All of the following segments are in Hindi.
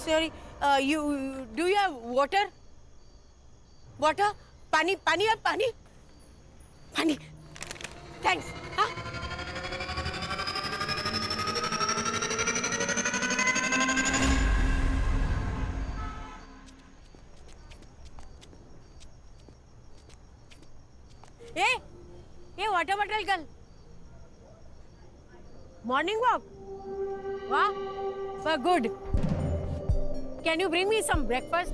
Sorry, do you have water? Water? पानी, पानी है, पानी? पानी. Thanks. हाँ? ये water bottle girl. Morning walk. Wow, for good. Can you bring me some breakfast?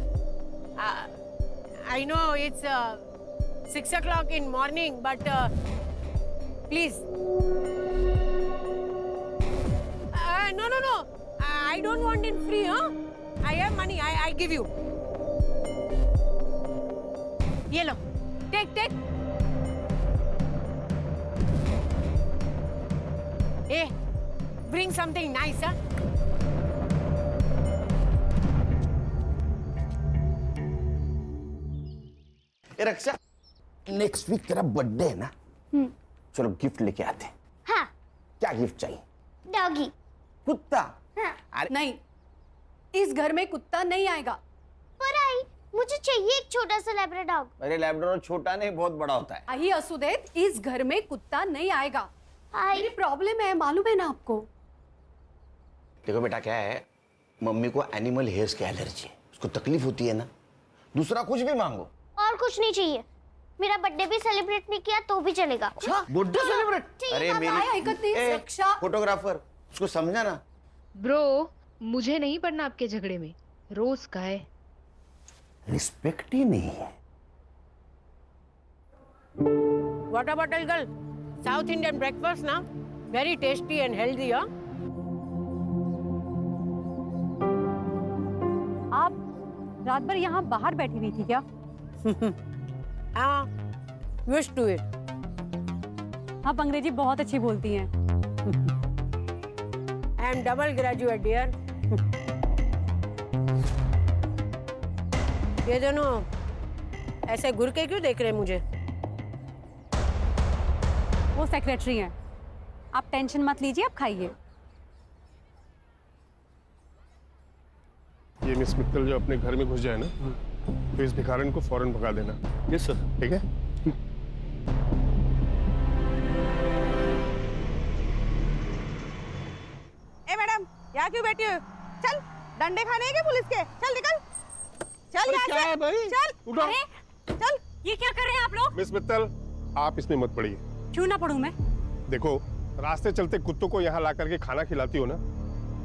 I know it's 6 o'clock in morning, but please. No. I don't want it free, huh? I have money. I give you. Ye lo. Take. Hey, bring something nice, huh? A Raksha, next week तेरा बर्थडे है ना? चलो गिफ्ट लेके आते हैं। हाँ। क्या गिफ्ट चाहिए? डॉगी। कुत्ता? हाँ। अरे नहीं, इस घर में कुत्ता नहीं आएगा। पर आई, मुझे चाहिए एक छोटा सा लैब्राडोर डॉग। अरे लैब्राडोर छोटा नहीं, बहुत बड़ा होता है। आई असू दे, इस घर में कुत्ता नहीं आएगा। आई मेरी प्रॉब्लम है, मालूम है ना आपको? देखो बेटा, क्या है, मम्मी को एनिमल हेयर्स की एलर्जी है, उसको तकलीफ होती है ना। दूसरा कुछ भी मांगो। और कुछ नहीं चाहिए। मेरा बर्थडे भी सेलिब्रेट नहीं किया तो भी चलेगा। Birthday celebrate? अरे मेरी फोटोग्राफर, उसको समझा ना। ब्रो, मुझे नहीं पड़ना आपके झगड़े में। रोज का है। रिस्पेक्ट ही नहीं है। Water bottle girl. South Indian breakfast ना, very tasty and healthy, huh? आप रात भर यहाँ बाहर बैठी हुई थी क्या? हाँ, used to it. आप अंग्रेजी बहुत अच्छी बोलती हैं। I am double graduate, dear. ये दोनों ऐसे घुर के क्यों देख रहे हैं मुझे? वो सेक्रेटरी हैं। आप टेंशन मत लीजिए, आप खाइए। ये मिस मित्तल जो अपने घर में घुस जाए ना, तो इस भिखारन को फौरन भगा देना। Yes sir. ठीक है? ए मैडम, यहाँ क्यों बैठी हो? चल, डंडे खाने हैं क्या पुलिस के? चल निकल। चल यहाँ से। क्या है भाई? चल। उठो। चल। ये क्या कर रहे हैं आप लोग? मिस मित्तल, आप इसमें मत पड़िए। क्यों ना पढ़ूं मैं? देखो, रास्ते चलते कुत्तों को यहाँ ला करके खाना खिलाती हो ना,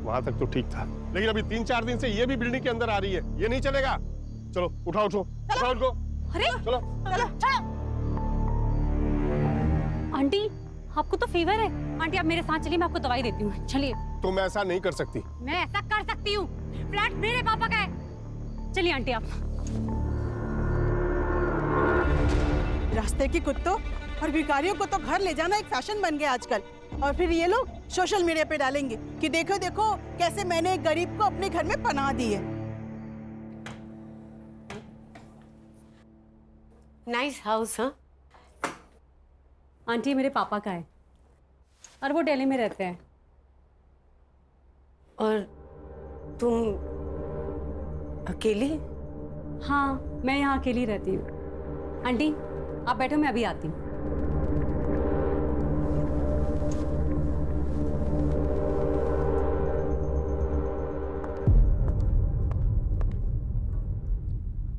वहां तक तो ठीक था, लेकिन अभी 3-4 दिन से ये भी बिल्डिंग के अंदर आ रही है, ये नहीं चलेगा। चलो उठाओ उनको। अरे चलो। आंटी, आपको तो फीवर है। आंटी आप मेरे साथ चलिए, मैं आपको दवाई देती हूँ। चलिए। तुम ऐसा नहीं कर सकती। मैं ऐसा कर सकती हूँ। फ्लैट मेरे पापा का है। चलिए आंटी आप। रास्ते की कुत्तों और भिखारियों को तो घर ले जाना एक फैशन बन गया आजकल। और फिर ये लोग सोशल मीडिया पे डालेंगे कि देखो देखो कैसे मैंने एक गरीब को अपने घर में पनाह दी है। Nice house, huh? आंटी मेरे पापा का है और वो दिल्ली में रहते हैं। और तुम अकेली? हाँ, मैं यहाँ अकेली रहती हूँ। आंटी आप बैठो, मैं अभी आती हूँ।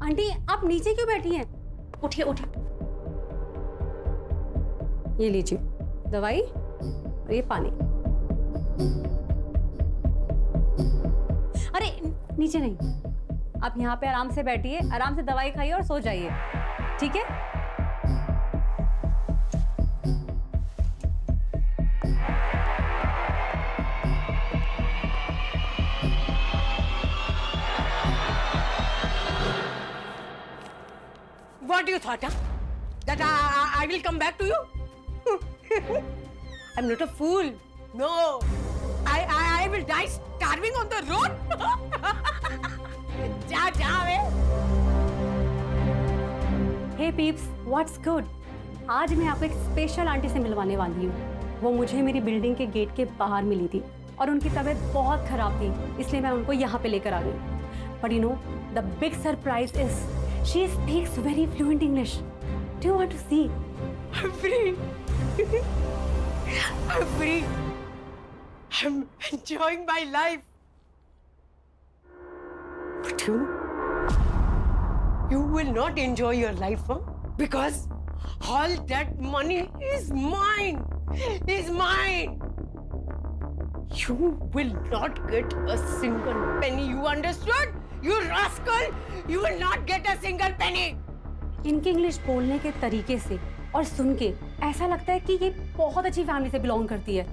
आंटी आप नीचे क्यों बैठी हैं? उठिए। ये लीजिए दवाई और ये पानी। अरे नीचे नहीं, आप यहाँ पे आराम से बैठिए, आराम से दवाई खाइए और सो जाइए, ठीक है? What you thought, huh? That I will come back to you? I'm not a fool. No. I will die starving on the road. जा वे। Hey peeps, what's good? आज मैं आपको एक स्पेशल आंटी से मिलवाने वाली हूँ। वो मुझे मेरी बिल्डिंग के गेट के बाहर मिली थी और उनकी तबीयत बहुत खराब थी, इसलिए मैं उनको यहाँ पे लेकर आ गई। But you know, the big surprise is she speaks very fluent English. Do you want to see? I'm free. I'm free. I'm enjoying my life. But you will not enjoy your life, huh? Because all that money is mine. Is mine. You will not get a single penny. You understood? You rascal! You will not get a single penny. इनके इंग्लिश बोलने के तरीके से और सुन के ऐसा लगता है कि ये बहुत अच्छी फैमिली से बिलोंग करती है,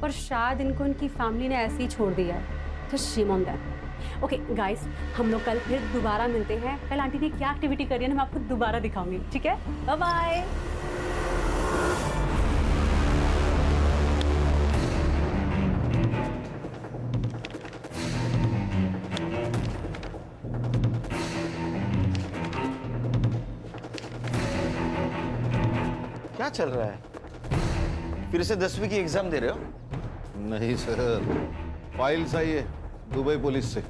पर शायद इनको इनकी फैमिली ने ऐसे ही छोड़ दिया है। तो shame on that. Okay guys, हम लोग कल फिर दोबारा मिलते हैं। कल आंटी ने क्या एक्टिविटी करी है ना, मैं आपको दोबारा दिखाऊंगी, ठीक है? Bye bye. क्या चल रहा है? फिर से 10वीं की एग्जाम दे रहे हो? नहीं सर, फाइल्स आई है दुबई पुलिस से।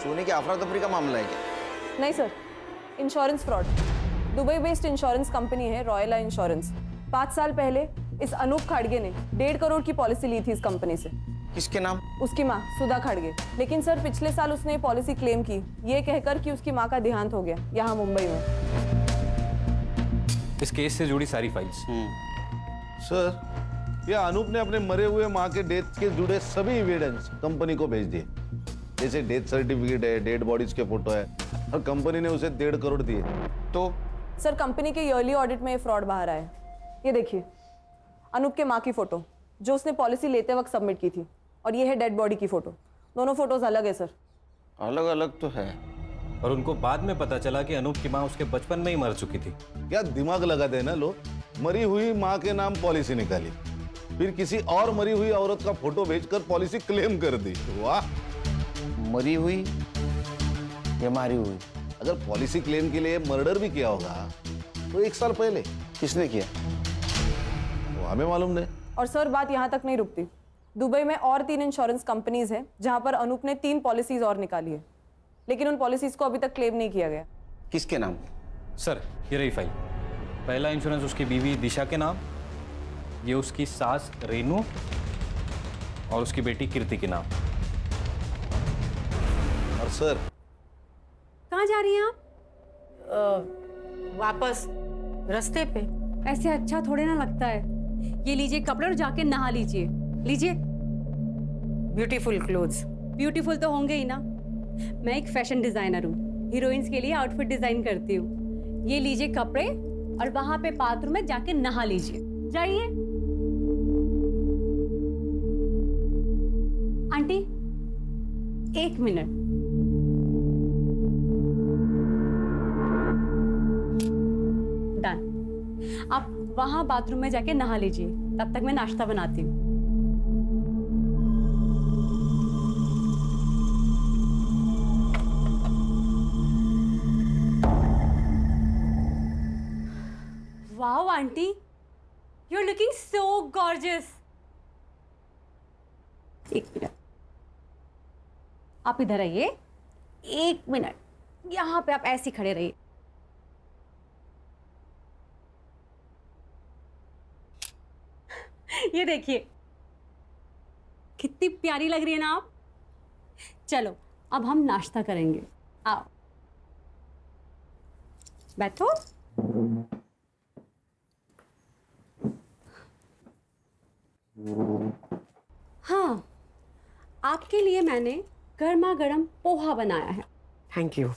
सोने की अफरा तफरी का मामला है क्या? नहीं sir, insurance fraud. Dubai based insurance company है रॉयला इंश्योरेंस। 5 साल पहले इस अनूप खाड़गे ने 1.5 करोड़ की पॉलिसी ली थी इस कंपनी से। किसके नाम? उसकी माँ सुधा खाड़गे। लेकिन सर पिछले साल उसने ये पॉलिसी क्लेम की, ये कहकर कि उसकी माँ का देहांत हो गया यहाँ मुंबई में। इस केस से जुड़ी सारी फाइल्स। सर, ये अनूप ने अपने मरे हुए माँ के डेथ के जुड़े सभी एविडेंस कंपनी को भेज दिए, जैसे डेथ सर्टिफिकेट है, डेड बॉडीज के फोटो है, और कंपनी ने उसे 1.5 करोड़ दिए। तो सर कंपनी के ईयरली ऑडिट में ये फ्रॉड बाहर आया। ये देखिए, अनूप के माँ की फोटो जो उसने पॉलिसी लेते वक्त सबमिट की थी, और ये है डेड बॉडी की फोटो। दोनों फोटोज अलग है सर। अलग अलग तो है, और उनको बाद में पता चला कि अनूप की माँ उसके बचपन में ही मर चुकी थी। क्या दिमाग लगा देना लो, मरी हुई माँ के नाम पॉलिसी निकाली, फिर किसी और मरी हुई औरत का फोटो भेजकर पॉलिसी क्लेम कर दी। वाह! मरी हुई या मारी हुई? अगर पॉलिसी क्लेम के लिए मर्डर भी किया होगा तो 1 साल पहले। किसने किया? वो हमें मालूम नहीं। और सर बात यहाँ तक नहीं रुकती। दुबई में और 3 इंश्योरेंस कंपनीज हैं जहाँ पर अनूप ने 3 पॉलिसीज और निकाली है, लेकिन उन पॉलिसीज को अभी तक क्लेम नहीं किया गया। किसके नाम? सर, ये रही फाइल। पहला इंश्योरेंस उसकी बीवी दिशा के नाम, ये उसकी सास रेनू और उसकी बेटी कीर्ति के नाम। और सर, कहाँ जा रही हैं आप? वापस रास्ते पे। ऐसे अच्छा थोड़े ना लगता है। ये लीजिए कपड़े और जाके नहा लीजिए। लीजिए। Beautiful clothes. ब्यूटीफुल तो होंगे ही ना, मैं एक फैशन डिजाइनर हूँ, हीरोइंस के लिए आउटफिट डिजाइन करती हूँ। ये लीजिए कपड़े और वहां पे बाथरूम में जाके नहा लीजिए। जाइए। Aunty 1 minute. डन। आप वहां बाथरूम में जाके नहा लीजिए, तब तक मैं नाश्ता बनाती हूँ। Wow, aunty, you're looking so gorgeous. 1 minute, आप इधर आइए। 1 मिनट, यहाँ पे आप ऐसे खड़े रहिए। ये देखिए, कितनी प्यारी लग रही है ना आप। चलो, अब हम नाश्ता करेंगे। आओ, बैठो। हाँ, आपके लिए मैंने गर्मा गर्म पोहा बनाया है। Thank you.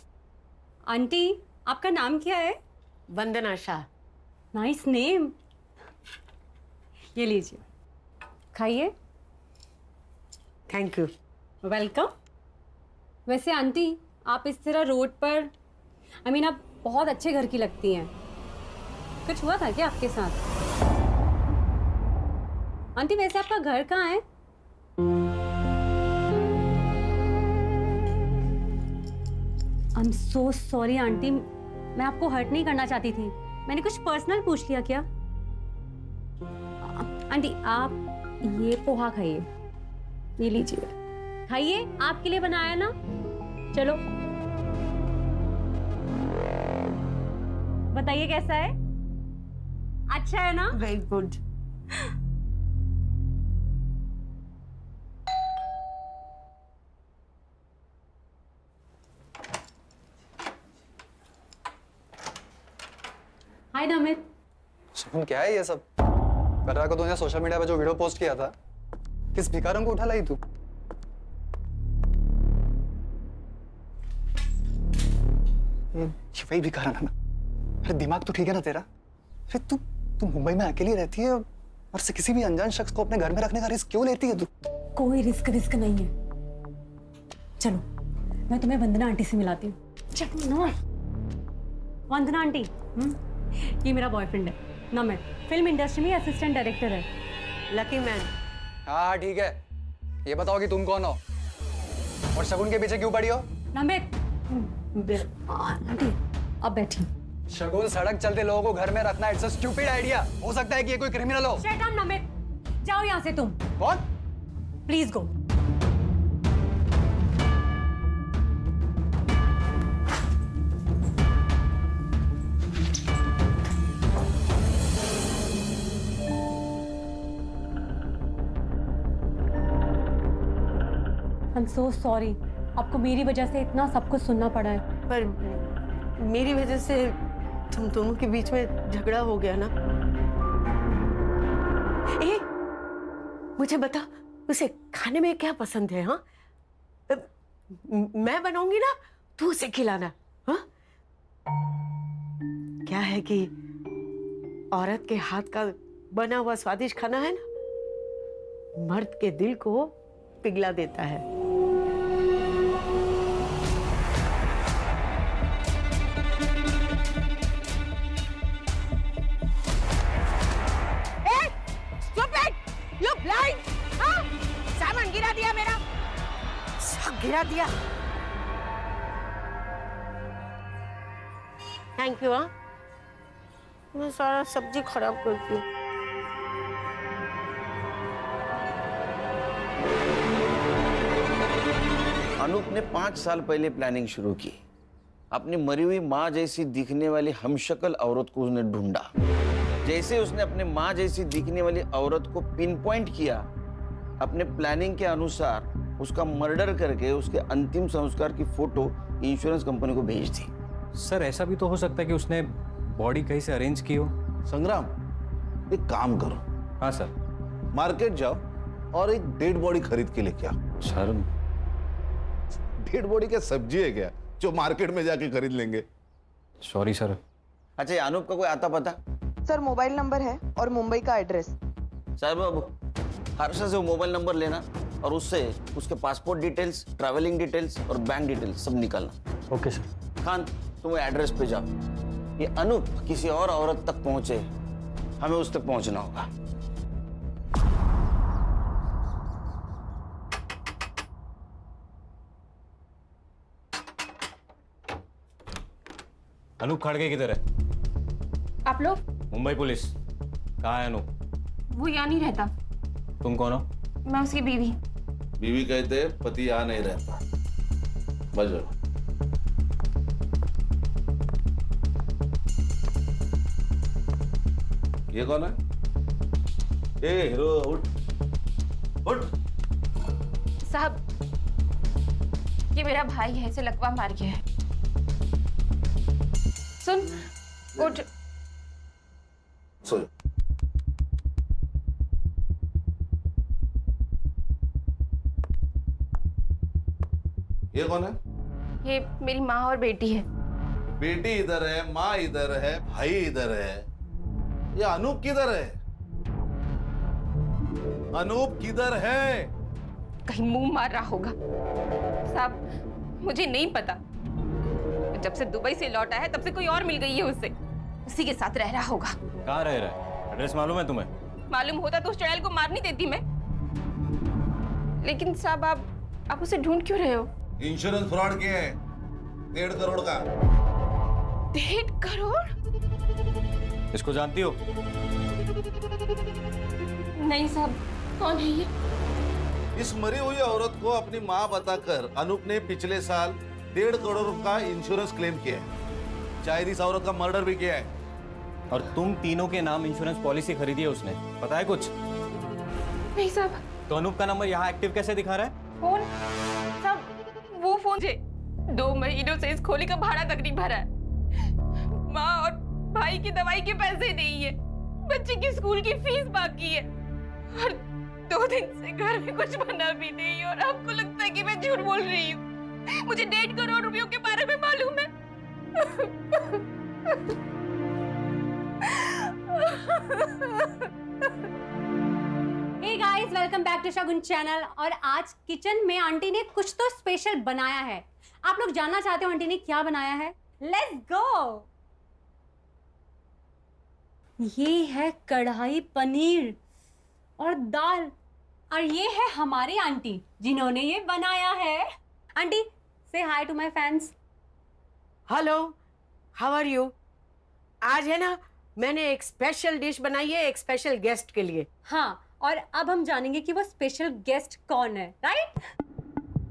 आंटी, आपका नाम क्या है? वंदना शाह। Nice name. ये लीजिए, खाइए। Thank you. वेलकम। वैसे आंटी, आप इस तरह रोड पर, आप बहुत अच्छे घर की लगती हैं। कुछ हुआ था क्या आपके साथ? आंटी, वैसे आपका घर कहाँ है? I am so sorry aunty, मैं आपको हर्ट नहीं करना चाहती थी। मैंने कुछ पर्सनल पूछ लिया क्या? आंटी, आप ये पोहा खाइए। ये लीजिए, खाइए, आपके लिए बनाया ना। चलो बताइए कैसा है? अच्छा है ना? Very good. हाय नमित। सुन, क्या है ये सब? कल रात को तूने सोशल मीडिया पे जो वीडियो पोस्ट किया था, किस भिखारन को उठा लाई तू? ये वही भिखारन है ना? अरे दिमाग तो ठीक है ना तेरा? अरे तू मुंबई में अकेली रहती है और से किसी भी अनजान शख्स को अपने घर में रखने का रिस्क क्यों लेती है तू? कोई रिस्क नहीं है। चलो मैं तुम्हें वंदना आंटी से मिलाती हूँ। चलो ना। वंदना आंटी, ये मेरा बॉयफ्रेंड है नमित, फिल्म इंडस्ट्री में असिस्टेंट डायरेक्टर है। Lucky man. हाँ ठीक है, ये बताओ कि तुम कौन हो और शगुन के पीछे क्यों पड़ी हो? नमित आंटी अब बैठी। शगुन सड़क चलते लोगों को घर में रखना इट्स अ स्टूपिड आइडिया। हो सकता है कि ये कोई क्रिमिनल हो। शट अप नमित, जाओ यहाँ से तुम। कौन? Please go. I'm so sorry, आपको मेरी वजह से इतना सब कुछ सुनना पड़ा है। पर मेरी वजह से तुम दोनों के बीच में झगड़ा हो गया ना। ए, मुझे बता, उसे खाने में क्या पसंद है? हाँ, मैं बनाऊंगी ना, तू उसे खिलाना। हाँ, क्या है कि औरत के हाथ का बना हुआ स्वादिष्ट खाना है ना, मर्द के दिल को पिघला देता है। You blind? हाँ? सामान गिरा दिया मेरा, सब गिरा दिया। Thank you. हाँ, मैं सारा सब्जी खराब करती हूँ। अनूप ने 5 साल पहले प्लानिंग शुरू की। अपनी मरी हुई माँ जैसी दिखने वाली हमशक्ल औरत को उसने ढूंढा। जैसे उसने अपने माँ जैसी दिखने वाली औरत को पिन पॉइंट किया, अपने प्लानिंग के अनुसार उसका मर्डर करके उसके अंतिम संस्कार की फोटो इंश्योरेंस कंपनी को भेज दी। सर ऐसा भी तो हो सकता है कि उसने बॉडी कहीं से अरेंज की हो। संग्राम, एक काम करो। हाँ सर। मार्केट जाओ और एक डेड बॉडी खरीद के लेके आओ। सर डेड बॉडी क्या सब्जी है क्या जो मार्केट में जाके खरीद लेंगे? Sorry sir. अच्छा, ये अनूप का कोई आता पता? सर मोबाइल नंबर है और मुंबई का एड्रेस। साहब, अब हर्षा से वो मोबाइल नंबर लेना और उससे उसके पासपोर्ट डिटेल्स, ट्रैवलिंग डिटेल्स और बैंक डिटेल्स सब निकालना। Okay sir. खान, तुम वो एड्रेस पे जाओ। ये अनूप किसी और औरत तक पहुंचे, हमें उस तक पहुंचना होगा। अनूप खड़गे किधर है? आप लोग? मुंबई पुलिस। कहाँ है अनूप? वो यहाँ नहीं रहता। तुम कौन हो? मैं उसकी बीवी। बीवी कहते हैं पति यहाँ नहीं रहता। बजो। ये कौन है? ए हीरो, उठ उठ। साहब, ये मेरा भाई है, इसे लकवा मार गया है। सुन, उठ। सो जाओ। ये कौन है? ये मेरी माँ और बेटी है। बेटी इधर है, माँ इधर है, भाई इधर है। ये अनूप किधर है? अनूप किधर है? कहीं मुंह मार रहा होगा। साहब, मुझे नहीं पता। जब से दुबई से लौटा है तब से कोई और मिल गई है उसे, उसी के साथ रह रहा होगा। कहाँ रह रहा है? एड्रेस मालूम है तुम्हें? मालूम होता तो उस चुड़ैल को मार नहीं देती मैं। लेकिन साहब, आप उसे ढूंढ क्यों रहे हो? इंश्योरेंस फ्रॉड किया है 1.5 करोड़ का। 1.5 करोड़? इसको जानती हो? नहीं साहब, कौन है ये? इस मरी हुई औरत को अपनी माँ बताकर अनूप ने पिछले साल 1.5 करोड़ का इंश्योरेंस क्लेम किया है, शायद इस औरत का मर्डर भी किया है। और तुम तीनों के नाम इंश्योरेंस पॉलिसी खरीदी है उसने, पता है कुछ? नहीं साहब। तो अनूप का नंबर यहाँ एक्टिव कैसे दिखा रहा है? फोन साहब, वो फोन से 2 महीनों से इस खोली का भाड़ा तक नहीं भरा है। माँ और भाई की दवाई के पैसे नहीं है, बच्चे की स्कूल की फीस बाकी है, और 2 दिन से घर में कुछ बना भी नहीं। और आपको लगता है कि मैं झूठ बोल रही हूँ? मुझे 1.5 करोड़ रुपयों के बारे में मालूम है। Hey guys, welcome back to Shagun channel. और आज किचन में आंटी ने कुछ तो स्पेशल बनाया है। आप लोग जानना चाहते हो आंटी ने क्या बनाया है? Let's go. ये है कढ़ाई पनीर और दाल, और ये है हमारी आंटी जिन्होंने ये बनाया है। आंटी से hi to my fans. Hello, how are you? आज है ना, मैंने एक स्पेशल डिश बनाई है एक स्पेशल गेस्ट के लिए। हाँ, और अब हम जानेंगे कि वो स्पेशल गेस्ट कौन है, राइट?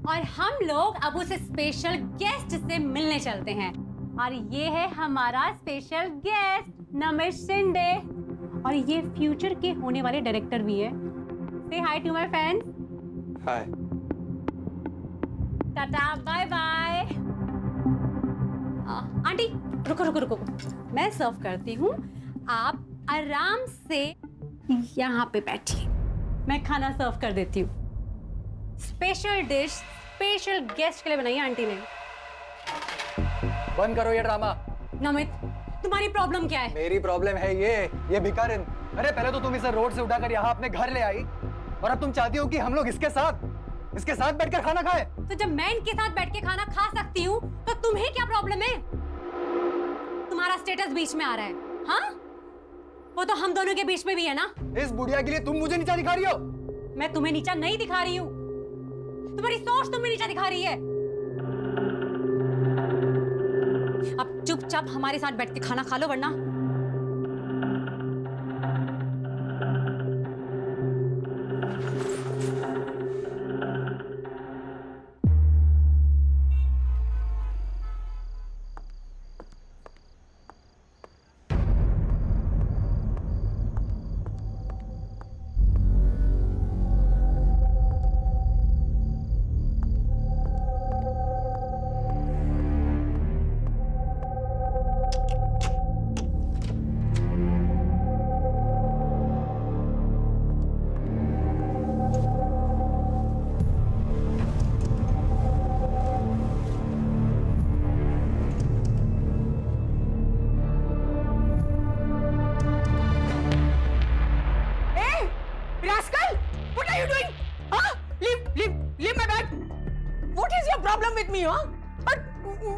और हम लोग अब उस स्पेशल गेस्ट से मिलने चलते हैं। और ये है हमारा स्पेशल गेस्ट नमित शिंदे, और ये फ्यूचर के होने वाले डायरेक्टर भी है। से hi to my fans. Hi. Tata, bye bye. Aunty रुको रुको रुको, मैं सर्व करती हूँ, आप आराम से यहाँ पे बैठिए, मैं खाना सर्व कर देती हूँ। स्पेशल डिश स्पेशल गेस्ट के लिए बनाई है आंटी ने। बंद करो ये ड्रामा। नमित, तुम्हारी प्रॉब्लम क्या है? मेरी प्रॉब्लम है ये भिखारिन। अरे पहले तो तुम इसे रोड से उठाकर यहाँ अपने घर ले आई, और अब तुम चाहती हो कि हम लोग इसके साथ बैठकर खाना खाएं। तो जब मैं इनके साथ बैठ के खाना खा सकती हूँ तो तुम्हें क्या प्रॉब्लम है? तुम्हारा स्टेटस बीच में आ रहा है, हाँ? वो तो हम दोनों के बीच में भी है ना। इस बुढ़िया के लिए तुम मुझे नीचा दिखा रही हो? मैं तुम्हें नीचा नहीं दिखा रही हूँ, तुम्हारी सोच तुम्हें नीचा दिखा रही है। अब चुपचाप हमारे साथ बैठ के खाना खा लो, वरना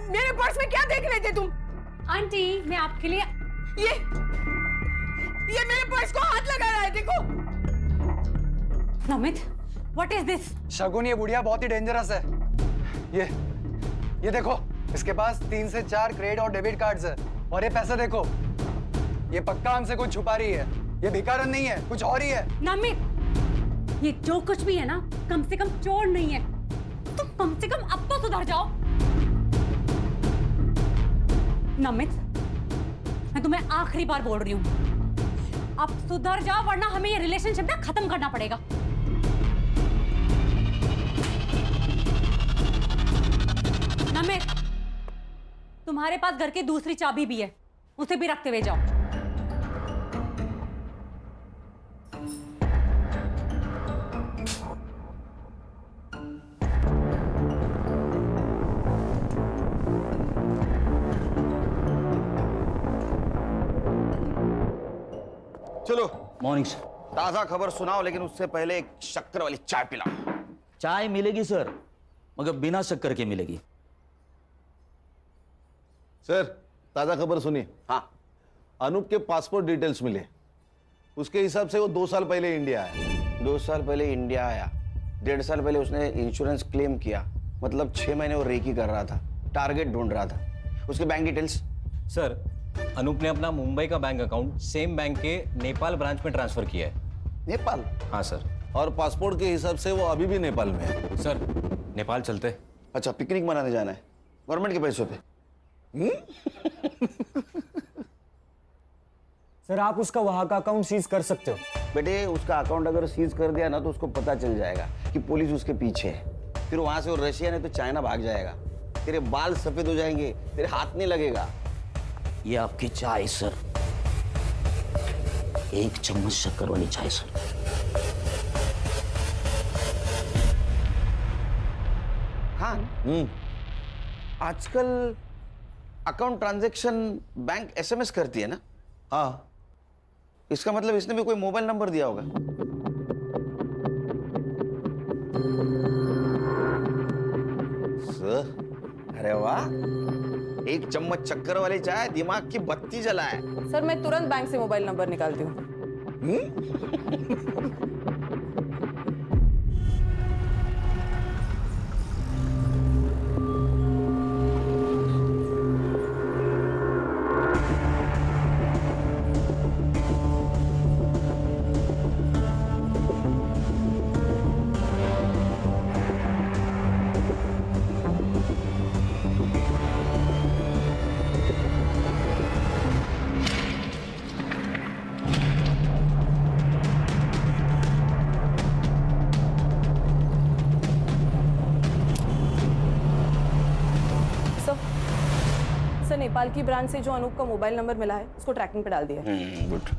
मेरे पर्स में क्या देख रहे थे तुम? आंटी, मैं आपके लिए ये मेरे पर्स को हाथ लगा रहा है, देखो। Namit, what is this? Shagun, ये बुढ़िया बहुत ही डेंजरस है। ये देखो, इसके पास 3 से 4 क्रेडिट और डेबिट कार्ड्स है, और ये पैसे देखो, ये पक्का हमसे कुछ छुपा रही है। ये भिखारन नहीं है, कुछ और ही है। नमित, ये जो कुछ भी है ना, कम से कम चोर नहीं है। तुम कम से कम अब तो सुधर जाओ। नमित, मैं तुम्हें आखिरी बार बोल रही हूँ, अब सुधर जाओ, वरना हमें ये रिलेशनशिप ना खत्म करना पड़ेगा। नमित, तुम्हारे पास घर की दूसरी चाबी भी है, उसे भी रखते हुए जाओ। चलो, मॉर्निंग सर। ताजा खबर सुनाओ, लेकिन उससे पहले एक शक्कर वाली चाय पिलाओ। चाय मिलेगी सर, मगर बिना शक्कर के मिलेगी। सर, ताजा खबर सुनिए। हाँ, अनूप के पासपोर्ट डिटेल्स मिले। उसके हिसाब से वो 2 साल पहले इंडिया आया। 2 साल पहले इंडिया आया, 1.5 साल पहले उसने इंश्योरेंस क्लेम किया, मतलब 6 महीने वो रेकी कर रहा था, टारगेट ढूंढ रहा था। उसके बैंक डिटेल्स? सर, अनूप ने अपना मुंबई का बैंक अकाउंट सेम बैंक के नेपाल ब्रांच में ट्रांसफर किया है। नेपाल? हाँ सर। और पासपोर्ट के हिसाब से वो अभी भी नेपाल में है। सर, नेपाल चलते। अच्छा, पिकनिक मनाने जाना है? गवर्नमेंट के पैसों पे। सर आप उसका वहां का अकाउंट सीज कर सकते हो। बेटे उसका अकाउंट अगर सीज कर दिया ना तो उसको पता चल जाएगा कि पुलिस उसके पीछे है। फिर वहां से वो रशिया नहीं तो चाइना भाग जाएगा। तेरे बाल सफेद हो जाएंगे, तेरे हाथ नहीं लगेगा। ये आपकी चाय सर, 1 चम्मच शक्कर वाली चाय सर। हाँ आजकल अकाउंट ट्रांजैक्शन बैंक एसएमएस करती है ना? हाँ इसका मतलब इसने भी कोई मोबाइल नंबर दिया होगा। सर अरे वाह, 1 चम्मच शक्कर वाली चाय दिमाग की बत्ती जलाए। सर मैं तुरंत बैंक से मोबाइल नंबर निकालती हूँ। सर नेपाल की ब्रांच से जो अनूप का मोबाइल नंबर मिला है उसको ट्रैकिंग पे डाल दिया है। गुड।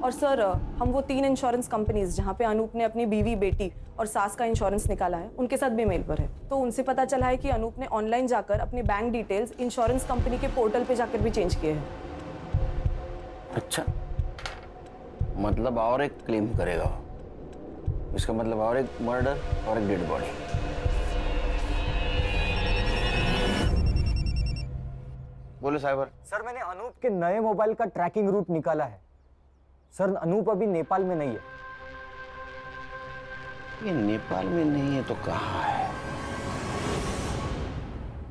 और सर हम वो 3 इंश्योरेंस कंपनीज जहाँ पे अनूप ने अपनी बीवी, बेटी और सास का इंश्योरेंस निकाला है उनके साथ भी मेल पर है। तो उनसे पता चला है कि अनूप ने ऑनलाइन जाकर अपनी बैंक डिटेल्स इंश्योरेंस कंपनी के पोर्टल पे जाकर भी चेंज किए हैं। अच्छा, मतलब और एक क्लेम करेगा वो। इसका मतलब और एक मर्डर और एक डेड बॉडी। बोलो साइबर। सर मैंने अनूप के नए मोबाइल का ट्रैकिंग रूट निकाला है। सर अनूप अभी नेपाल में नहीं है। ये नेपाल में नहीं है तो कहाँ है?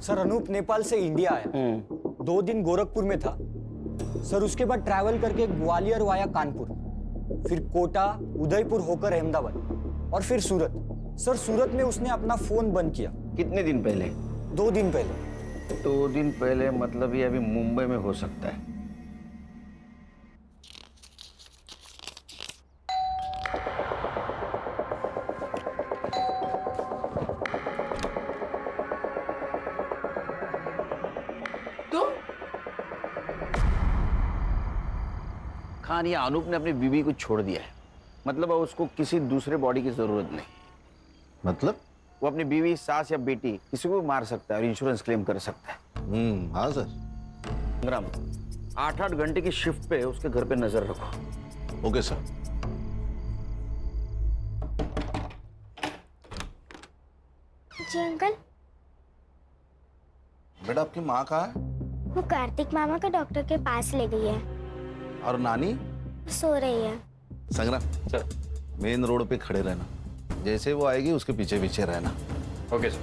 सर अनूप नेपाल से इंडिया आया, 2 दिन गोरखपुर में था सर। उसके बाद ट्रैवल करके ग्वालियर वाया कानपुर, फिर कोटा, उदयपुर होकर अहमदाबाद और फिर सूरत। सर सूरत में उसने अपना फोन बंद किया। कितने दिन पहले? 2 दिन पहले। 2 दिन पहले मतलब ये अभी मुंबई में हो सकता है। खान, या अनूप ने अपनी बीवी को छोड़ दिया है, मतलब अब उसको किसी दूसरे बॉडी की जरूरत नहीं। मतलब वो अपनी बीवी, सास या बेटी किसी को भी मार सकता है और इंश्योरेंस क्लेम कर सकता है। हाँ सर। संग्राम, 8-8 घंटे की शिफ्ट पे उसके घर पे नजर रखो। Okay sir. जी अंकल। बेटा आपकी माँ कहाँ है? वो कार्तिक मामा का डॉक्टर के पास ले गई है। और नानी? सो रही है। संग्राम सर, मेन रोड पे खड़े रहना, जैसे वो आएगी उसके पीछे पीछे रहना। Okay sir.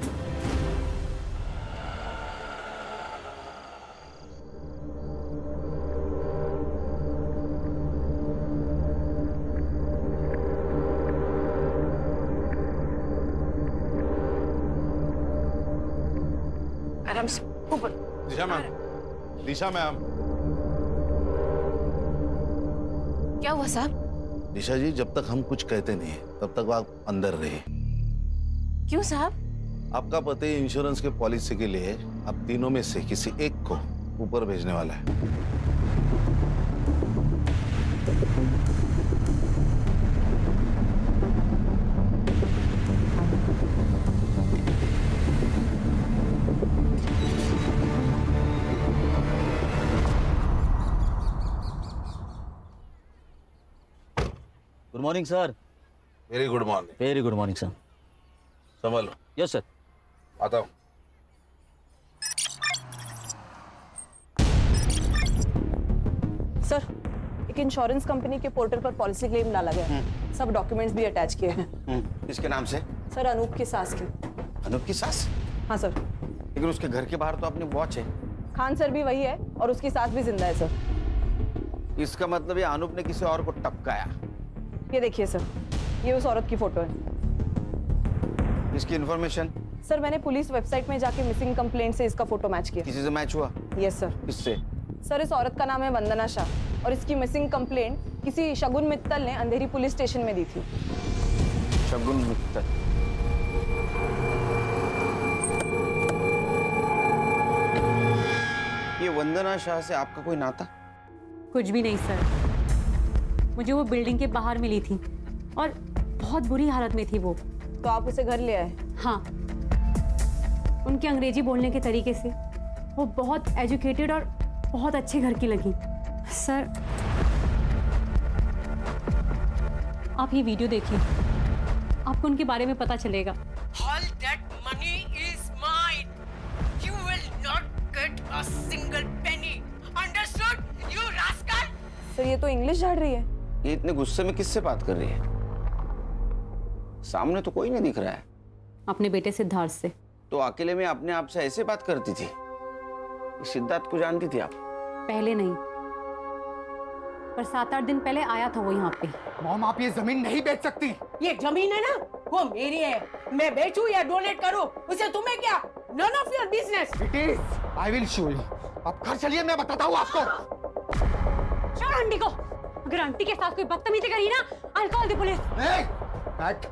आराम से ऊपर। दिशा मैम, दिशा मैम। क्या हुआ साहब? दिशा जी, जब तक हम कुछ कहते नहीं तब तक आप अंदर रहिए। क्यों साहब? आपका पति इंश्योरेंस के पॉलिसी के लिए आप तीनों में से किसी एक को ऊपर भेजने वाला है। Good morning sir. Very good morning. Very good morning sir. संभालो। Yes sir. आता हूँ। सर एक इंश्योरेंस कंपनी के पोर्टल पर पॉलिसी क्लेम डाला गया है। सब डॉक्यूमेंट्स भी अटैच किए हैं। इसके नाम से? सर अनूप की सास की। अनूप की सास? हाँ सर। लेकिन उसके घर के बाहर तो अपनी वॉच है। खान सर भी वही है और उसकी सास भी जिंदा है सर। इसका मतलब ये अनूप ने किसी और को टपकाया। ये देखिए सर, ये उस औरत की फोटो है। इसकी इंफॉर्मेशन? सर मैंने पुलिस वेबसाइट में जाके मिसिंग कंप्लेंट से इसका फोटो मैच किया। किसी से मैच हुआ? Yes sir. किससे? सर इस औरत का नाम है वंदना शाह और इसकी मिसिंग कंप्लेंट किसी शगुन मित्तल ने अंधेरी पुलिस स्टेशन में दी थी। शगुन मित्तल? ये वंदना शाह से आपका कोई नाता? कुछ भी नहीं सर, मुझे वो बिल्डिंग के बाहर मिली थी और बहुत बुरी हालत में थी वो। तो आप उसे घर ले आए? हाँ, उनके अंग्रेजी बोलने के तरीके से वो बहुत एजुकेटेड और बहुत अच्छे घर की लगी। सर आप ये वीडियो देखिए, आपको उनके बारे में पता चलेगा। All that money is mine. You will not get a single penny. Understood, you rascal? Sir ये तो इंग्लिश झाड़ रही है। ये इतने गुस्से में किससे बात कर रही है? सामने तो कोई नहीं दिख रहा है। अपने बेटे सिद्धार्थ से। तो अकेले में अपने आप से ऐसे बात करती थी? सिद्धार्थ को जानती थी आप? पहले नहीं, पर 7-8 दिन पहले आया था वो यहाँ पे। मॉम आप ये जमीन नहीं बेच सकती। ये जमीन है ना, वो मेरी है। मैं बेचूं या डोनेट करूं, उसे तुम्हें क्या? None of your business. It is. I will show you. आप घर चलिए, मैं बताता हूँ आपको। छोड़ आंटी को। अगर आंटी के साथ कोई बदतमीजी करी ना, I'll call the police. Cat,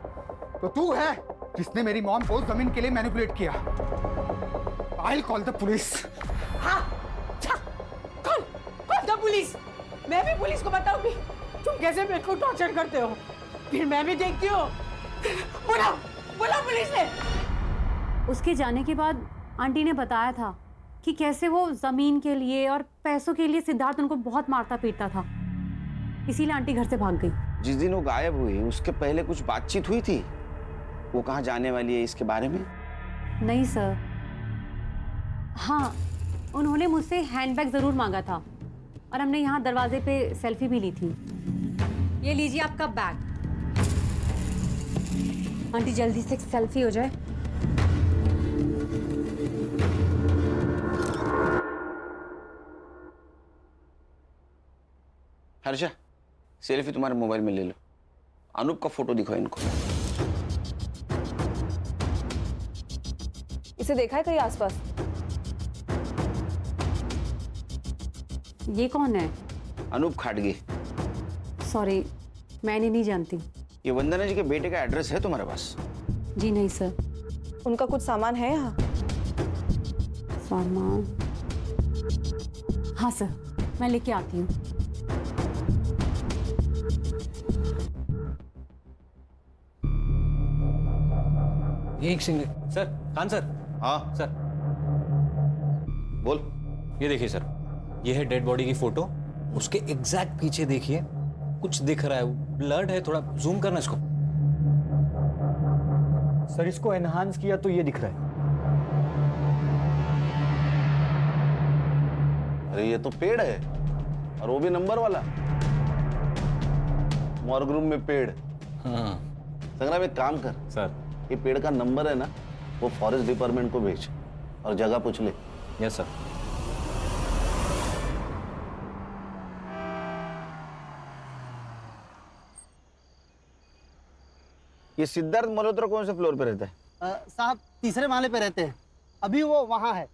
तो तू है जिसने मेरी मॉम को जमीन के लिए मैनिपुलेट किया। I call the police. हाँ, कौन द पुलिस? मैं भी पुलिस को बताऊंगी तुम कैसे मेरे को टॉर्चर करते हो। फिर मैं भी देखती हूँ। बुलाओ पुलिस ने। उसके जाने के बाद आंटी ने बताया था कि कैसे वो जमीन के लिए और पैसों के लिए सिद्धार्थ उनको बहुत मारता पीटता था, इसीलिए आंटी घर से भाग गई। जिस दिन वो गायब हुई उसके पहले कुछ बातचीत हुई थी? वो कहाँ जाने वाली है इसके बारे में? नहीं सर। हाँ, उन्होंने मुझसे हैंडबैग जरूर मांगा था और हमने यहाँ दरवाजे पे सेल्फी भी ली थी। ये लीजिए आपका बैग। आंटी जल्दी से एक सेल्फी हो जाए। हर्षा, सेल्फी तुम्हारे मोबाइल में ले लो। अनूप का फोटो दिखाओ इनको। इसे देखा है कहीं आसपास? ये कौन है? अनूप खाटगे। सॉरी, मैंने नहीं जानती। ये वंदना जी के बेटे का एड्रेस है तुम्हारे पास? जी नहीं सर। उनका कुछ सामान है यहाँ? सामान? हाँ सर, मैं लेके आती हूँ। एक सेकंड सर। खान सर। हाँ सर, बोल। ये देखिए सर, ये है डेड बॉडी की फोटो। उसके एग्जैक्ट पीछे देखिए कुछ दिख रहा है, ब्लड है। थोड़ा जूम करना इसको। सर इसको एनहांस किया तो ये दिख रहा है। अरे ये तो पेड़ है, और वो भी नंबर वाला। मॉर्ग रूम में पेड़। हाँ संग्राम एक काम कर सर। ये पेड़ का नंबर है ना, वो फॉरेस्ट डिपार्टमेंट को भेज और जगह पूछ ले। Yes sir. ये सिद्धार्थ मल्होत्रा कौन से फ्लोर पे रहता है? साहब तीसरे माले पे रहते हैं। अभी वो वहाँ है,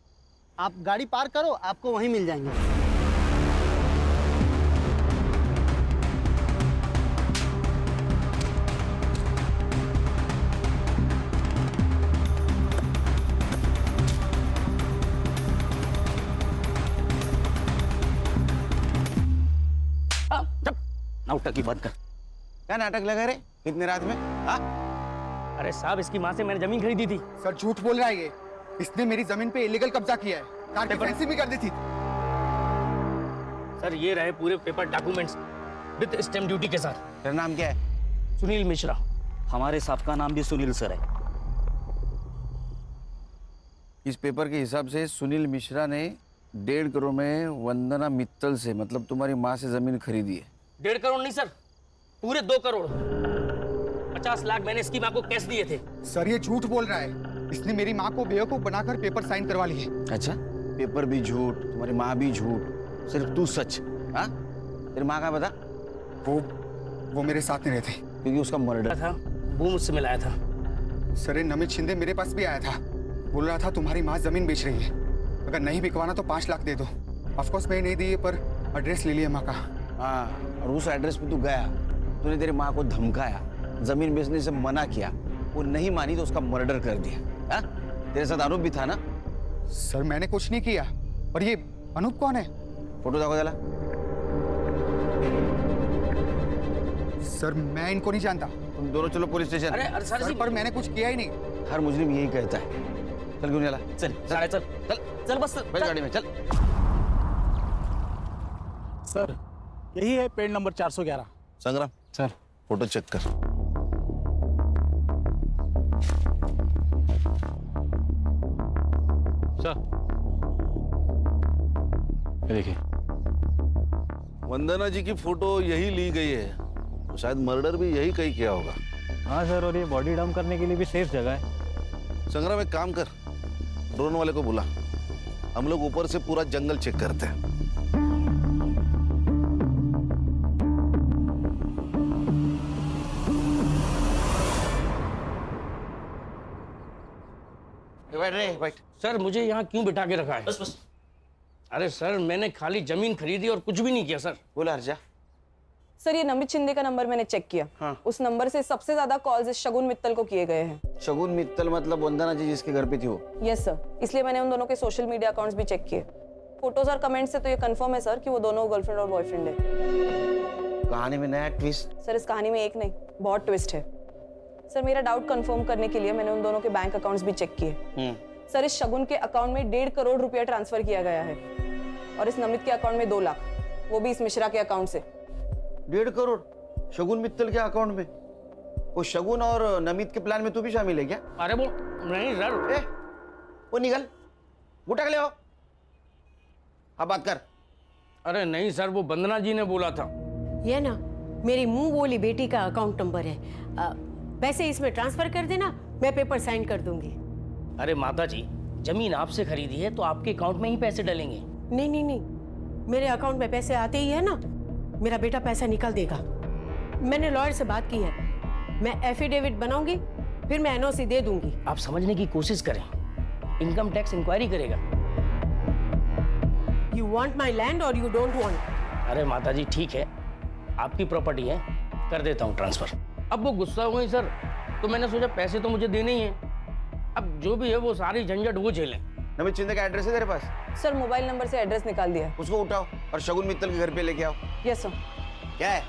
आप गाड़ी पार करो, आपको वहीं मिल जाएंगे। नाटक की बात कर। क्या नाटक लगा रहे इतने रात में? हाँ? अरे साहब इसकी माँ से मैंने जमीन खरीदी थी। सर झूठ बोल रहा है ये। इसने मेरी जमीन पे इलीगल कब्जा किया है, कार की फैंसी भी कर दी थी। सर ये रहे पूरे paper documents with stamp duty के साथ। तेरा नाम क्या है? सुनील मिश्रा। हमारे साहब का नाम भी सुनील सर है। इस पेपर के हिसाब से सुनील मिश्रा ने 1.5 करोड़ में वंदना मित्तल से, मतलब तुम्हारी माँ से जमीन खरीदी है। 1.5 करोड़ नहीं सर, पूरे 2 करोड़। 50 लाख मैंने इसकी माँ को कैश दिए थे। सर ये झूठ बोल रहा है। इसने मेरी माँ को बेवकूफ बनाकर पेपर साइन करवा लिए। अच्छा, पेपर भी झूठ, तुम्हारी माँ भी झूठ, सिर्फ तू सच। हाँ? तेरी माँ का बता। वो मेरे साथ नहीं रहते। क्योंकि उसका मर्डर था, वो मुझसे मिलाया था। सर ये नमित शिंदे मेरे पास भी आया था, बोल रहा था तुम्हारी माँ जमीन बेच रही है, अगर नहीं बिकवाना तो 5 लाख दे दो। ऑफकोर्स मैं नहीं दी है, पर एड्रेस ले लिया माँ का। हाँ, और उस एड्रेस पे तू गया, तूने तेरी माँ को धमकाया, जमीन बेचने से मना किया, वो नहीं मानी तो उसका मर्डर कर दिया। हाँ? तेरे साथ अनूप भी था ना? सर मैंने कुछ नहीं किया। और ये अनूप कौन है? फोटो देखो जरा। सर मैं इनको नहीं जानता। तुम दोनों चलो पुलिस स्टेशन। अरे सर पर मैंने कुछ किया ही नहीं। हर मुजरिम यही कहता है। चल क्यों नहीं चला? चल चल चल चल चल बस बैठ गाड़ी में, चल। सर यही है पेड़ नंबर 411। संग्राम सर फोटो चेक कर। सर ये देखिए, वंदना जी की फोटो यही ली गई है, तो शायद मर्डर भी यही कहीं किया होगा। हाँ सर, और ये बॉडी डंप करने के लिए भी सेफ जगह है। संग्राम एक काम कर, ड्रोन वाले को बुला, हम लोग ऊपर से पूरा जंगल चेक करते हैं। बैठ रे, बैठ। सर मुझे यहाँ क्यों बिठा के रखा है? बस बस। अरे सर मैंने खाली जमीन खरीदी और कुछ भी नहीं किया सर। बोला अर्जा। सर ये नमित शिंदे का नंबर मैंने चेक किया। हाँ। उस नंबर से सबसे ज्यादा कॉल्स इस शगुन मित्तल को किए गए हैं। शगुन मित्तल मतलब वंदना जी जिसके घर पे थी वो? यस सर, इसलिए मैंने उन दोनों के सोशल मीडिया अकाउंट्स भी चेक किए। फोटोज और कमेंट से तो ये कंफर्म है सर कि वो दोनों गर्लफ्रेंड और बॉयफ्रेंड है। कहानी में नया ट्विस्ट। सर इस कहानी में एक नहीं, बहुत ट्विस्ट है। सर मेरा डाउट कंफर्म करने के लिए मैंने उन दोनों के बैंक अकाउंट्स भी चेक किए। सर इस शगुन के अकाउंट में 1.5 करोड़ रुपया ट्रांसफर किया गया है, और इस नमित के अकाउंट में 2 लाख, वो भी इस मिश्रा के अकाउंट से। 1.5 करोड़ शगुन मित्तल के अकाउंट में? वो शगुन और नमित के प्लान में तू भी शामिल है क्या? अरे वो नहीं सर। वो निकल, उठा ले आओ। अब बात कर। अरे नहीं सर, वो वंदना जी ने बोला था। ये ना मेरी मुंह बोली बेटी का अकाउंट नंबर है, पैसे इसमें ट्रांसफर कर देना, मैं पेपर साइन कर दूंगी। अरे माता जी, जमीन आपसे खरीदी है तो आपके अकाउंट में ही पैसे डलेंगे। नहीं नहीं नहीं, मेरे अकाउंट में पैसे आते ही है ना, मेरा बेटा पैसा निकाल देगा। मैंने लॉयर से बात की है, मैं एफिडेविट बनाऊंगी, फिर मैं एनओसी दे दूंगी। आप समझने की कोशिश करें, इनकम टैक्स इंक्वायरी करेगा। यू वांट माई लैंड और यू डोंट वांट? अरे माता जी ठीक है, आपकी प्रॉपर्टी है, कर देता हूँ ट्रांसफर। अब वो गुस्सा हुए सर, तो मैंने सोचा पैसे तो मुझे देने ही हैं, अब जो भी है वो सारी झंझट वो झेलें। नमित शिंदे का एड्रेस है तेरे पास? सर मोबाइल नंबर से एड्रेस निकाल दिया। उसको उठाओ और शगुन मित्तल के घर पे लेके आओ। Yes sir. क्या है,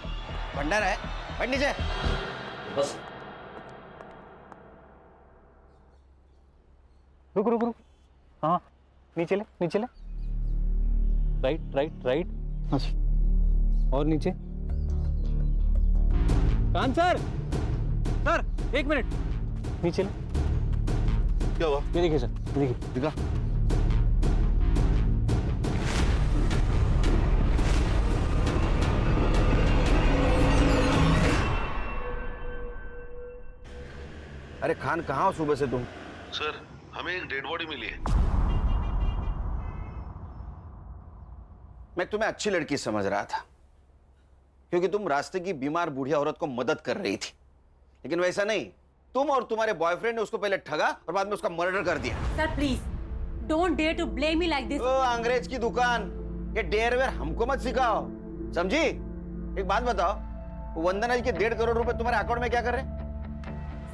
भंडार है? बैठ नीचे। बस रुक रुक रुक। हाँ नीचे ले, नीचे ले। Right right right. और नीचे। कान सर, सर 1 मिनट, नीचे ले। क्या हुआ? ये देखिए सर, ये देखिए। दिखा। अरे खान, कहाँ हो सुबह से तुम? सर हमें एक डेड बॉडी मिली है। मैं तुम्हें अच्छी लड़की समझ रहा था, क्योंकि तुम रास्ते की बीमार बूढ़ी औरत को मदद कर रही थी, लेकिन वैसा नहीं। तुम और तुम्हारे बॉयफ्रेंड ने उसको पहले ठगा और बाद में उसका मर्डर कर दिया। Sir please don't dare to blame me like this. ओ अंग्रेज की दुकान, ये डेयर वेयर हमको मत सिखाओ, समझी? एक बात बताओ, वंदना जी के 1.5 करोड़ रुपए तुम्हारे अकाउंट में क्या कर रहे हैं?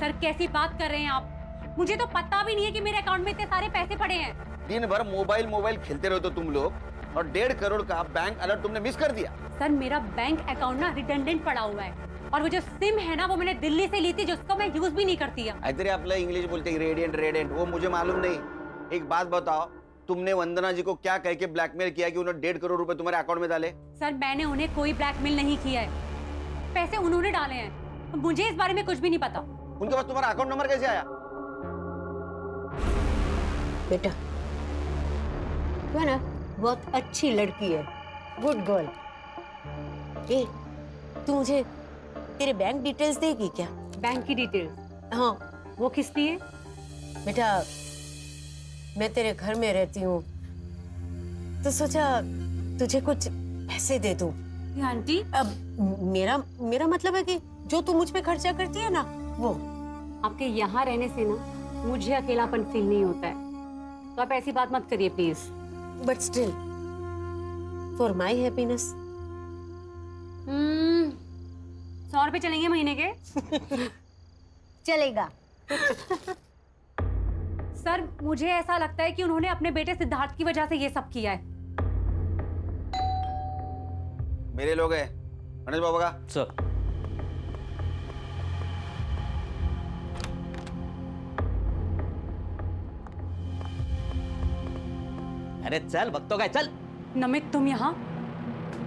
सर कैसी बात कर रहे हैं आप? मुझे तो पता भी नहीं है कि मेरे अकाउंट में इतने सारे पैसे पड़े हैं। दिन भर मोबाइल खेलते रहो तो तुम लोग, और 1.5 करोड़ का बैंक अलर्ट तुमने मिस कर दिया। सर मेरा बैंक अकाउंट ना रिडंडेंट पड़ा हुआ है, और वो जो सिम है ना वो मैंने दिल्ली से ली थी, जिसको मैं यूज भी नहीं करती है। इधर आपला इंग्लिश बोलते हैं रेडियंट, वो मुझे मालूम नहीं। एक बात बताओ, तुमने वंदना जी को क्या कह के ब्लैकमेल किया कि उन्होंने 1.5 करोड़ रुपए तुम्हारे अकाउंट में डाले? सर मैंने उन्हें कोई ब्लैकमेल नहीं किया है, पैसे उन्होंने डाले हैं, मुझे इस बारे में कुछ भी नहीं पता। उनके पास तुम्हारा अकाउंट नंबर कैसे आया? बेटा तू है ना बहुत अच्छी लड़की है, गुड गर्ल। ए, तू मुझे तेरे बैंक डिटेल्स देगी क्या? बैंक की डिटेल्स? हाँ। वो किस लिए? बेटा मैं तेरे घर में रहती हूँ, तो सोचा तुझे कुछ पैसे दे दूँ। आंटी अब मेरा मतलब है कि जो तू मुझ पे खर्चा करती है ना, वो आपके यहाँ रहने से ना मुझे अकेलापन फील नहीं होता है, तो आप ऐसी बात मत करिए please. But still for my happiness 100 रुपए चलेंगे महीने के? चलेगा। सर मुझे ऐसा लगता है कि उन्होंने अपने बेटे सिद्धार्थ की वजह से ये सब किया है। मेरे लोग हैं मनोज बाबा का। सर अरे चल भक्तों का चल। नमित तुम यहाँ?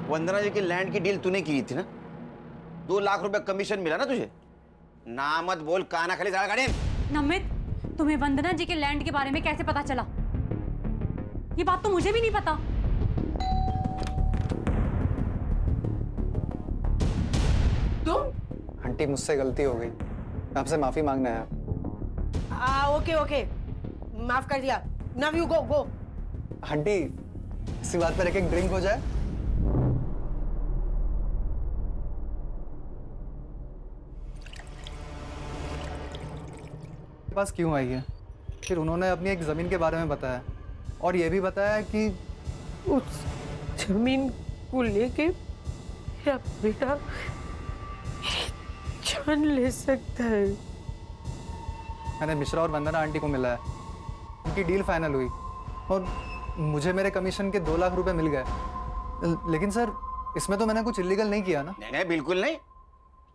वंदना जी की लैंड की डील तूने की थी ना, 2 लाख रुपए कमीशन मिला ना तुझे। ना मत बोल, काना खाली जाड़ा गाड़ी। नमित तुम्हें वंदना जी के लैंड के बारे में कैसे पता चला? ये बात तो मुझे भी नहीं पता। तुम? आंटी मुझसे गलती हो गई, आपसे माफी मांगना है। ओके ओके, माफ कर दिया। Now you go go. Aunty इसी बात पर एक ड्रिंक हो जाए। पास क्यों आई है? फिर उन्होंने अपनी एक जमीन के बारे में बताया और ये भी बताया कि उस जमीन को लेके मेरा बेटा जान ले सकता है। मैंने मिश्रा और वंदना आंटी को मिला है, उनकी डील फाइनल हुई और मुझे मेरे कमीशन के 2 लाख रुपए मिल गए। लेकिन सर इसमें तो मैंने कुछ इलीगल नहीं किया ना? नहीं बिल्कुल नहीं,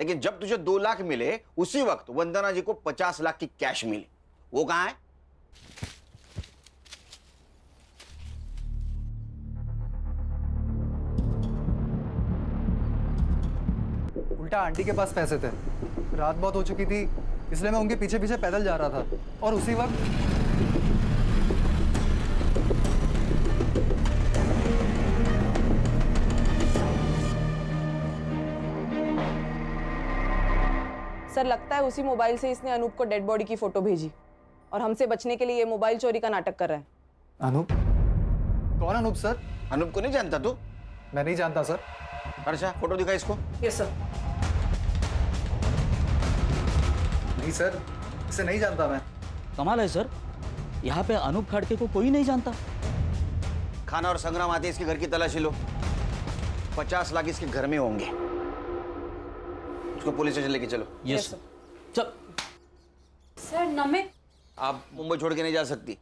लेकिन जब तुझे 2 लाख मिले उसी वक्त वंदना जी को 50 लाख की कैश मिली। वो कहाँ है? उल्टा आंटी के पास पैसे थे, रात बहुत हो चुकी थी इसलिए मैं उनके पीछे पीछे पैदल जा रहा था और उसी वक्त सर लगता है उसी मोबाइल से इसने अनूप को डेड बॉडी की फोटो भेजी और हमसे बचने के लिए ये मोबाइल चोरी का नाटक कर रहा है। अनूप? कौन अनूप सर? अनूप को नहीं जानता तू? मैं नहीं जानता सर। अच्छा फोटो दिखा इसको। Yes sir. नहीं सर, इसे नहीं जानता मैं। कमाल है सर, यहाँ पे अनूप खड़के को कोई नहीं जानता। खाना और संग्राम आते इसके घर की तलाशी लो, 50 लाख इसके घर में होंगे। उसको पुलिस स्टेशन लेके चलो। Yes sir. चल सर नमित आप मुंबई छोड़ के नहीं जा सकती।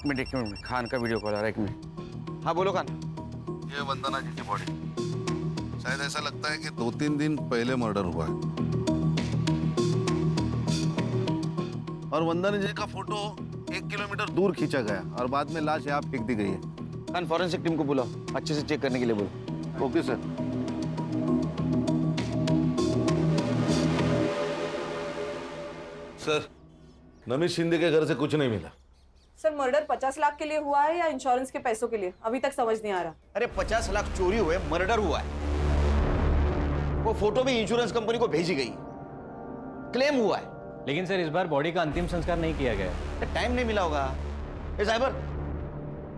एक मिनट, खान का वीडियो कॉल आ रहा है, 1 मिनट। हाँ बोलो खान। ये वंदना जी की बॉडी, शायद ऐसा लगता है कि 2-3 दिन पहले मर्डर हुआ है और वंदना जी का फोटो 1 किलोमीटर दूर खींचा गया और बाद में लाश यहाँ फेंक दी गई है। खान फॉरेंसिक टीम को बुलाओ, अच्छे से चेक करने के लिए बोलो। Okay sir. Sir Namit Shinde के घर से कुछ नहीं मिला। सर मर्डर 50 लाख के लिए हुआ है या इंश्योरेंस के पैसों के लिए, अभी तक समझ नहीं आ रहा। अरे 50 लाख चोरी हुए, मर्डर हुआ है। वो फोटो भी इंश्योरेंस कंपनी को भेजी गई, क्लेम हुआ है। लेकिन सर इस बार बॉडी का अंतिम संस्कार नहीं किया गया। टाइम नहीं मिला होगा। साइबर,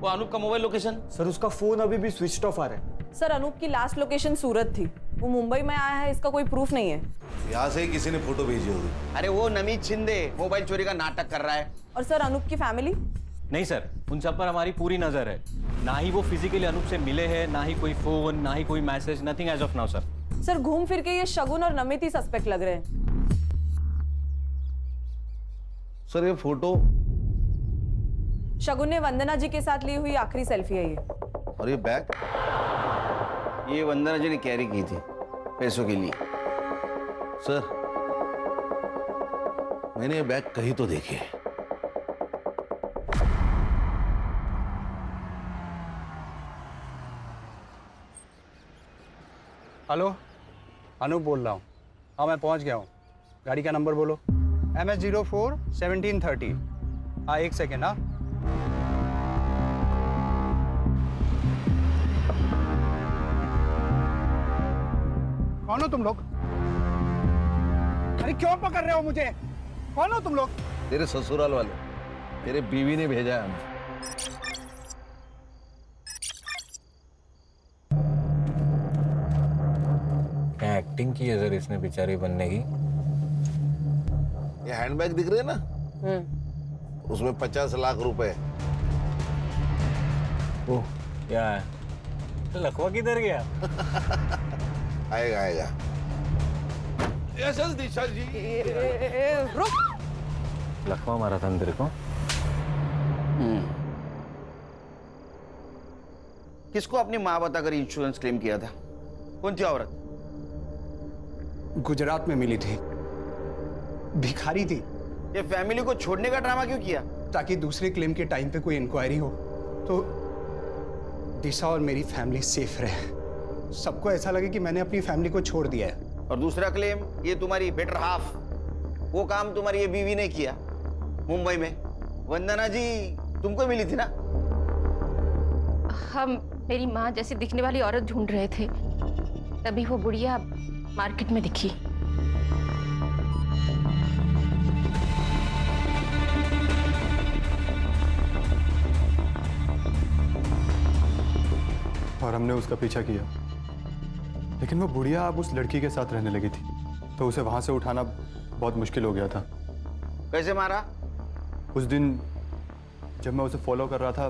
वो अनूप का मोबाइल लोकेशन? सर उसका फोन अभी भी स्विच ऑफ आ रहा है। सर अनूप की लास्ट लोकेशन सूरत थी, वो मुंबई में आया है इसका कोई प्रूफ नहीं है। यहाँ से ही किसी ने फोटो भेजी होगी। अरे वो नमित शिंदे मोबाइल चोरी का नाटक कर रहा है। और सर अनूप की फैमिली? नहीं सर, उन सब पर हमारी पूरी नजर है। ना ही वो फिजिकली अनूप से मिले हैं, ना ही कोई फोन, ना ही कोई message, nothing as of now sir. Sir घूम फिर के ये शगुन और नमित ही सस्पेक्ट लग रहे हैं। सर ये फोटो शगुन ने वंदना जी के साथ ली हुई आखिरी सेल्फी है ये। और ये बैग? ये वंदना जी ने कैरी की थी पैसों के लिए। सर मैंने ये बैग कहीं तो देखी है। हेलो, अनूप बोल रहा हूँ। हाँ मैं पहुँच गया हूँ। गाड़ी का नंबर बोलो। MS04 1730। हाँ 1 सेकेंड। हाँ कौन हो तुम लोग? अरे क्यों पकड़ रहे हो मुझे? कौन हो तुम लोग? तेरे ससुराल वाले, तेरे बीवी ने भेजा है हमें। एक्टिंग की है सर इसने बेचारी बनने की। ये हैंडबैग दिख रहे हैं ना, उसमें 50 लाख रुपए। ओह क्या है, लखवा किधर गया? आएगा आएगा। यस दिशा जी। लखवा मारा था तेरे को? किसको अपनी माँ बताकर इंश्योरेंस क्लेम किया था? कौन थी औरत? गुजरात में मिली थी, भिखारी थी। ये फैमिली को छोड़ने का ड्रामा क्यों किया? ताकि दूसरे क्लेम के टाइम पे कोई इंक्वायरी हो तो दिशा और मेरी फैमिली सेफ रहे। सबको ऐसा लगे कि मैंने अपनी फैमिली को छोड़ दिया है। और दूसरा क्लेम, ये तुम्हारी बेटर हाफ, वो काम तुम्हारी ये बीवी ने किया मुंबई में। वंदना जी तुमको मिली थी ना? हम मेरी माँ जैसी दिखने वाली औरत ढूंढ रहे थे, तभी वो बुढ़िया मार्केट में दिखी। और हमने उसका पीछा किया, लेकिन वो बुढ़िया अब उस लड़की के साथ रहने लगी थी, तो उसे वहां से उठाना बहुत मुश्किल हो गया था। कैसे मारा? उस दिन जब मैं उसे फॉलो कर रहा था,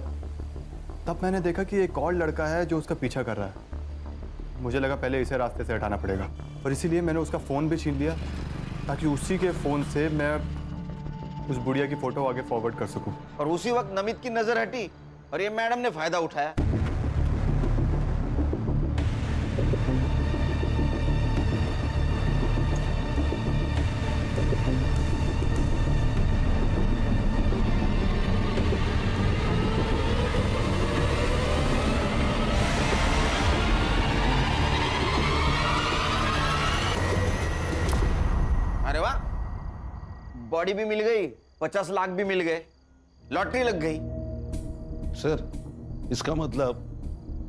तब मैंने देखा कि एक और लड़का है जो उसका पीछा कर रहा है। मुझे लगा पहले इसे रास्ते से हटाना पड़ेगा, और इसीलिए मैंने उसका फ़ोन भी छीन लिया, ताकि उसी के फ़ोन से मैं उस बुढ़िया की फ़ोटो आगे फॉरवर्ड कर सकूं। और उसी वक्त नमित की नजर हटी और ये मैडम ने फायदा उठाया। अरे वाह, बॉडी भी मिल गई, 50 लाख भी मिल गए, लॉटरी लग गई। सर, इसका मतलब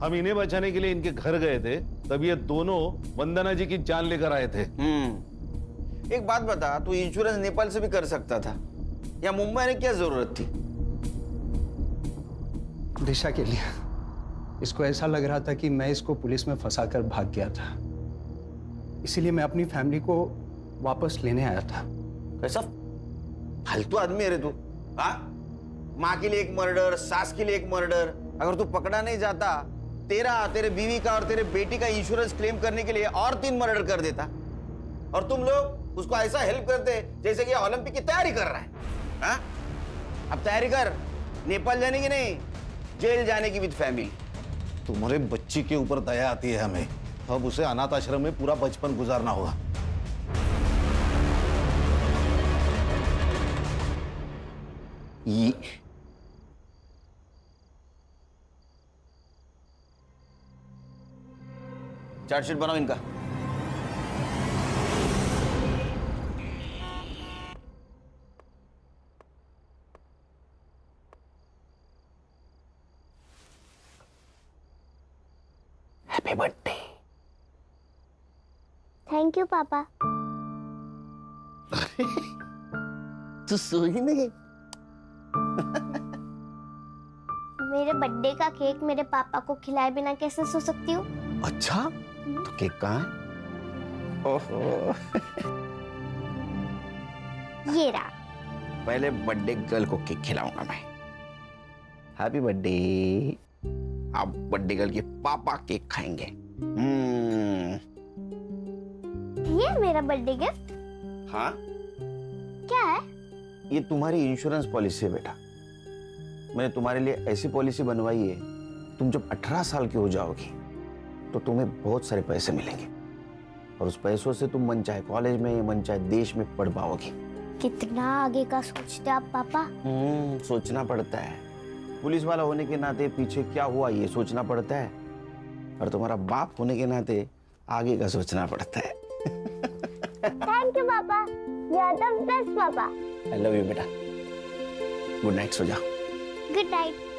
हम इन्हें बचाने के लिए इनके घर गए थे, तब ये दोनों वंदना जी की जान लेकर आए थे। एक बात बता, तू इंश्योरेंस नेपाल से भी कर सकता था, या मुंबई में क्या जरूरत थी? दिशा के लिए। इसको ऐसा लग रहा था कि मैं इसको पुलिस में फंसाकर भाग गया था, इसीलिए मैं अपनी फैमिली को वापस लेने आया था। कैसा फालतू आदमी है रे तू? हाँ, माँ के लिए एक मर्डर, सास के लिए एक मर्डर। अगर तू पकड़ा नहीं जाता, तेरे बीवी का और तेरे बेटी का इंश्योरेंस क्लेम करने के लिए और 3 मर्डर कर देता, और तुम लोग उसको ऐसा हेल्प करते जैसे कि ओलंपिक की तैयारी कर रहा है। हाँ? अब तैयारी कर, नेपाल जाने की नहीं, जेल जाने की विद फैमिली। तुम्हारे बच्ची के ऊपर दया आती है हमें, अब उसे अनाथ आश्रम में पूरा बचपन गुजारना होगा। ये चार्जशीट बनाओ इनका। Happy birthday. थैंक यू पापा। तू सोई नहीं? मेरे बर्थडे का केक मेरे पापा को खिलाए बिना कैसे सो सकती हूँ? अच्छा, तो केक कहाँ है? ओहो। ये रहा। पहले बर्थडे गर्ल को केक खिलाऊंगा मैं। Happy birthday. अब बर्थडे गर्ल के पापा केक खाएंगे। ये मेरा बर्थडे गिफ्ट? हाँ, क्या है? ये तुम्हारी इंश्योरेंस पॉलिसी है बेटा। मैंने तुम्हारे लिए ऐसी पॉलिसी बनवाई है, तुम जब 18 साल की हो जाओगी तो तुम्हें बहुत सारे पैसे मिलेंगे, और उस पैसों से तुम मन चाहे कॉलेज में, मन चाहे देश में पढ़ पाओगी। कितना आगे का सोचते आप पापा? सोचना पड़ता है। पुलिस वाला होने के नाते पीछे क्या हुआ ये सोचना पड़ता है, और तुम्हारा बाप होने के नाते आगे का सोचना पड़ता है। थैंक यू पापा, यू आर द बेस्ट पापा। आई लव यू बेटा। गुड नाइट, सो जाओ। Good night.